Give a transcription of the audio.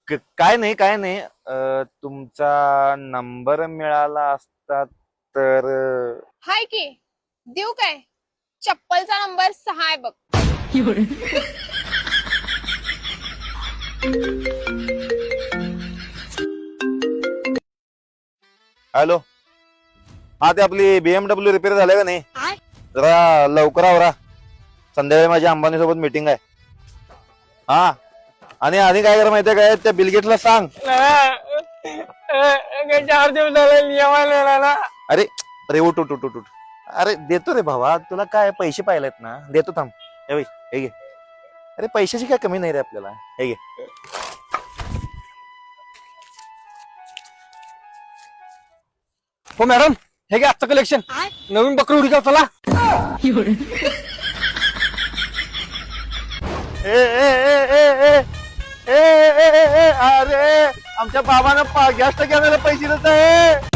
काय नाही काय नाही, तुमचा नंबर मिळाला असता तर हाय की देऊ काय? चप्पलचा नंबर 6 आहे बघ. हॅलो. हा, ते आपली BMW रिपेअर झाली का नाही? जरा लवकर आवरा, संध्याकाळी माझी अंबानी सोबत मीटिंग आहे. हा, आणि काय करा माहितीये काय, त्या बिलगेटला सांग. 4 दिवस झाले जेवायला ना. अरे अरे उठ उठ उठ उठ उठ. अरे देतो रे भावा, तुला काय पैसे पाहिलेत ना, देतो थांब. हे बघ, हे घे. अरे पैशाची काय कमी नाही रे आपल्याला, हे घे. हो मॅडम, हे घ्या आजचं कलेक्शन. नवीन बकरी उडी का चला. ए ए ए ए ए ए ए ए ए अरे आमच्या बाबांना गॅस टाकी आणायला पैसे देत आहे.